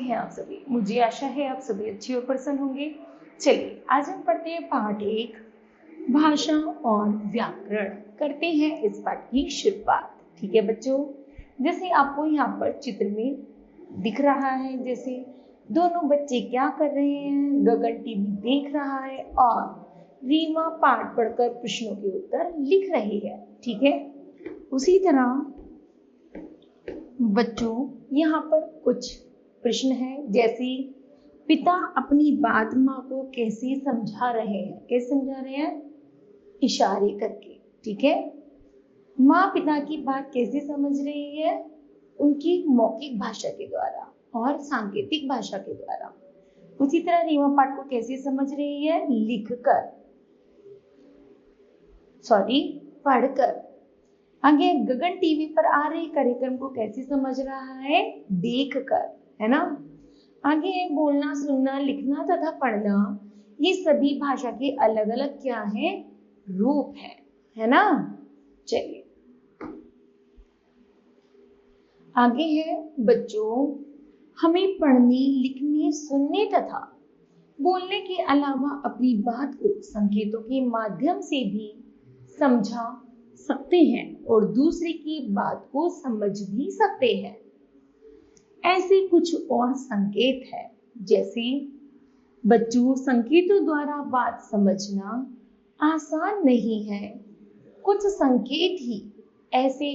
हैं आप सभी? मुझे आशा है आप सभी अच्छे और प्रसन्न होंगे। चलिए आज हम पढ़ते हैं पाठ 1 भाषा और व्याकरण। करते हैं इस पाठ की शुरुआत। ठीक है बच्चों, जैसे आपको यहाँ पर चित्र में दिख रहा है, जैसे दोनों बच्चे क्या कर रहे हैं, गगन टीवी देख रहा है और रीमा पाठ पढ़कर प्रश्नों के उत्तर लिख रही है। ठीक है, उसी तरह बच्चों यहाँ पर कुछ प्रश्न है, जैसे पिता अपनी बात माँ को कैसे समझा रहे हैं। कैसे समझा रहे हैं? इशारे करके। ठीक है, माँ पिता की बात कैसे समझ रही है? उनकी मौखिक भाषा के द्वारा और सांकेतिक भाषा के द्वारा। उसी तरह रीमा पाठ को कैसे समझ रही है? पढ़कर। आगे गगन टीवी पर आ रहे कार्यक्रम को कैसे समझ रहा है? देखकर, है ना। आगे है बोलना, सुनना, लिखना तथा पढ़ना, ये सभी भाषा के अलग अलग क्या है? रूप है ना। चलिए आगे है बच्चों, हमें पढ़ने, लिखने, सुनने तथा बोलने के अलावा अपनी बात को संकेतों के माध्यम से भी समझा सकते हैं और दूसरे की बात को समझ भी सकते हैं। ऐसे कुछ और संकेत है, जैसे बच्चों संकेतों द्वारा बात समझना आसान नहीं है। कुछ संकेत ही ऐसे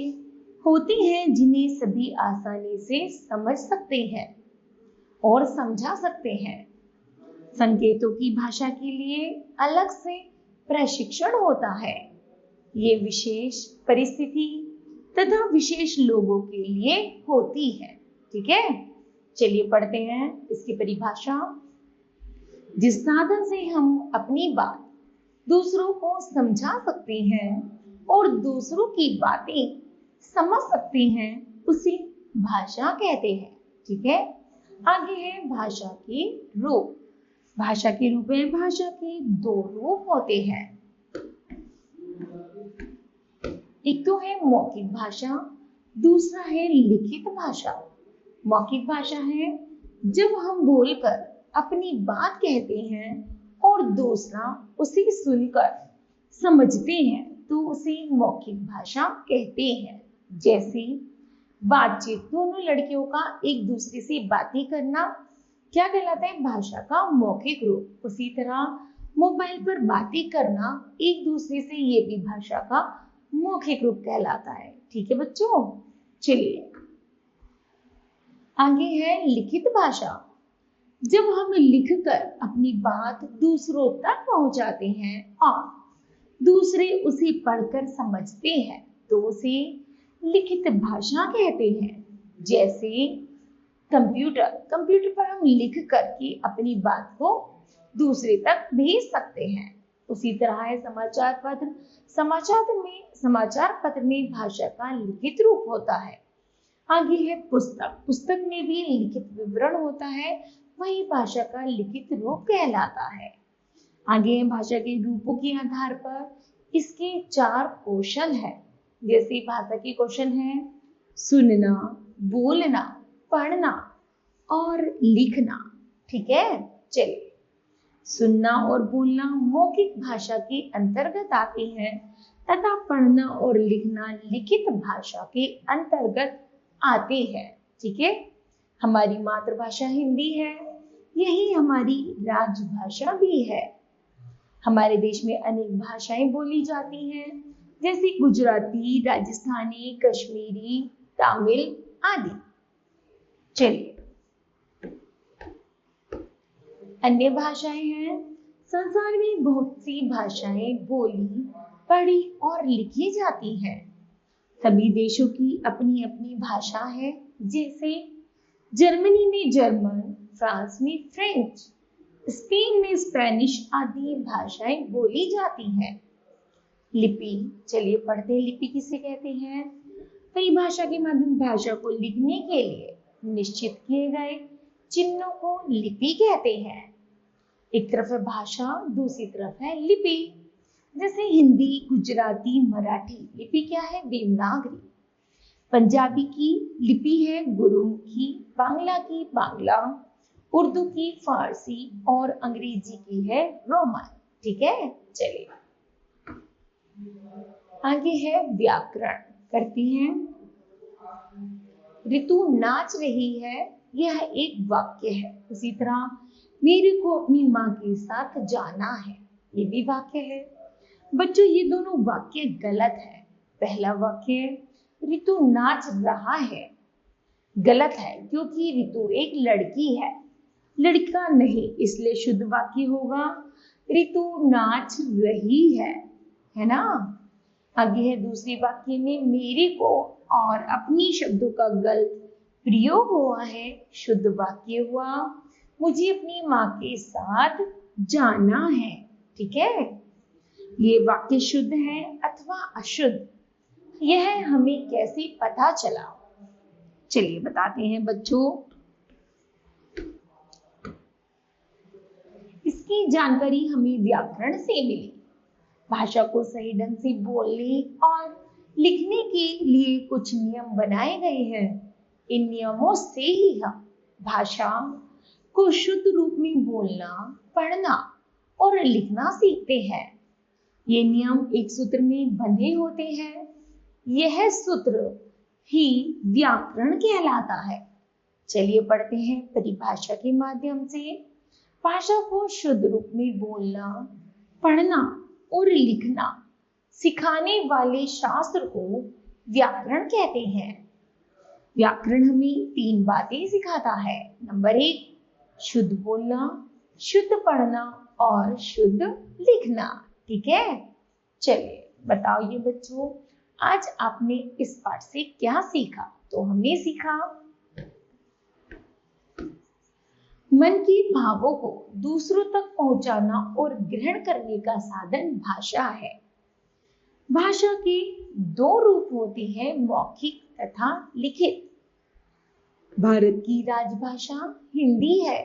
होते हैं जिन्हें सभी आसानी से समझ सकते हैं और समझा सकते हैं। संकेतों की भाषा के लिए अलग से प्रशिक्षण होता है। ये विशेष परिस्थिति तथा विशेष लोगों के लिए होती है। ठीक है, चलिए पढ़ते हैं इसकी परिभाषा। जिस साधन से हम अपनी बात दूसरों को समझा सकते हैं और दूसरों की बातें समझ सकते हैं, उसे भाषा कहते हैं। ठीक है, आगे है भाषा के रूप। भाषा के रूप में भाषा के 2 रूप होते हैं। एक तो है मौखिक भाषा, दूसरा है लिखित भाषा। मौखिक भाषा है जब हम बोलकर अपनी बात कहते हैं और दूसरा उसे सुनकर समझते हैं तो उसे मौखिक भाषा कहते हैं। जैसे बातचीत, दोनों लड़कियों का एक दूसरे से बातें करना क्या कहलाता है? भाषा का मौखिक रूप। उसी तरह मोबाइल पर बातें करना एक दूसरे से, ये भी भाषा का मौखिक रूप कहलाता है। ठीक है बच्चों, चलिए आगे है लिखित भाषा। जब हम लिखकर अपनी बात दूसरों तक पहुंचाते हैं और दूसरे उसे पढ़कर समझते हैं तो उसे लिखित भाषा कहते हैं। जैसे कंप्यूटर पर हम लिख करके अपनी बात को दूसरे तक भेज सकते हैं। उसी तरह है समाचार पत्र। समाचार पत्र में भाषा का लिखित रूप होता है। आगे है पुस्तक में भी लिखित विवरण होता है, वही भाषा का लिखित रूप कहलाता है। आगे है भाषा के रूपों के आधार पर इसके 4 कौशल है। जैसे भाषा के कौशल है सुनना, बोलना, पढ़ना और लिखना। ठीक है, चलिए सुनना और बोलना मौखिक भाषा के अंतर्गत आते हैं तथा पढ़ना और लिखना लिखित भाषा के अंतर्गत आते हैं। ठीक है, हमारी मातृभाषा हिंदी है, यही हमारी राजभाषा भी है। हमारे देश में अनेक भाषाएं बोली जाती हैं, जैसे गुजराती, राजस्थानी, कश्मीरी, तमिल आदि। चलिए अन्य भाषाएं हैं। संसार में बहुत सी भाषाएं बोली, पढ़ी और लिखी जाती हैं। सभी देशों की अपनी अपनी भाषा है, जैसे जर्मनी में जर्मन, फ्रांस में फ्रेंच, स्पेन में स्पेनिश आदि भाषाएं बोली जाती हैं। लिपि, चलिए पढ़ते हैं लिपि किसे कहते हैं। परिभाषा के माध्यम भाषा को लिखने के लिए निश्चित किए गए चिन्हों को लिपि कहते हैं। एक तरफ है भाषा, दूसरी तरफ है लिपि। जैसे हिंदी, गुजराती, मराठी लिपि क्या है? देवनागरी। पंजाबी की लिपि है गुरुमुखी, बांग्ला की बांग्ला, उर्दू की फारसी और अंग्रेजी की है रोमन। ठीक है, चलिए आगे है व्याकरण करते हैं। ऋतु नाच रही है, यह एक वाक्य है। उसी तरह मेरे को अपनी माँ के साथ जाना है, ये भी वाक्य है। बच्चों ये दोनों वाक्य गलत है। पहला वाक्य ऋतु नाच रहा है गलत है, क्योंकि ऋतु एक लड़की है, लड़का नहीं, इसलिए शुद्ध वाक्य होगा ऋतु नाच रही है ना। आगे है दूसरे वाक्य में मेरे को और अपनी शब्दों का गलत प्रयोग हुआ है, शुद्ध वाक्य हुआ मुझे अपनी माँ के साथ जाना है। ठीक है, ये वाक्य शुद्ध है अथवा अशुद्ध, यह हमें कैसे पता चला, चलिए बताते हैं बच्चों। इसकी जानकारी हमें व्याकरण से मिली। भाषा को सही ढंग से बोलने और लिखने के लिए कुछ नियम बनाए गए हैं। इन नियमों से ही हम भाषा को शुद्ध रूप में बोलना, पढ़ना और लिखना सीखते हैं। ये नियम एक सूत्र में बंधे होते हैं, यह सूत्र ही व्याकरण कहलाता है। चलिए पढ़ते हैं परिभाषा के माध्यम से। भाषा को शुद्ध रूप में बोलना, पढ़ना और लिखना सिखाने वाले शास्त्र को व्याकरण कहते हैं। व्याकरण हमें 3 बातें सिखाता है। नंबर 1 शुद्ध बोलना, शुद्ध पढ़ना और शुद्ध लिखना। ठीक है, चलिए बताओ ये बच्चों, आज आपने इस पाठ से क्या सीखा? तो हमने सीखा मन के भावों को दूसरों तक पहुंचाना और ग्रहण करने का साधन भाषा है। भाषा के 2 रूप होते हैं, मौखिक तथा लिखित। भारत की राजभाषा हिंदी है।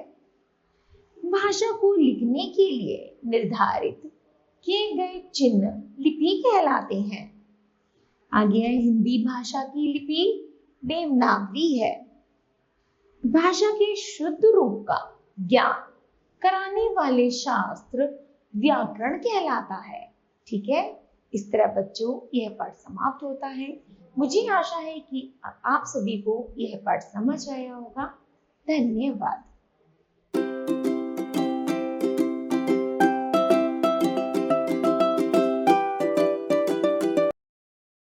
भाषा को लिखने के लिए निर्धारित किए गए चिन्ह लिपि कहलाते हैं। आगे है हिंदी भाषा की लिपि देवनागरी है। भाषा के शुद्ध रूप का ज्ञान कराने वाले शास्त्र व्याकरण कहलाता है। ठीक है, इस तरह बच्चों यह पाठ समाप्त होता है। मुझे आशा है कि आप सभी को यह पाठ समझ आया होगा। धन्यवाद।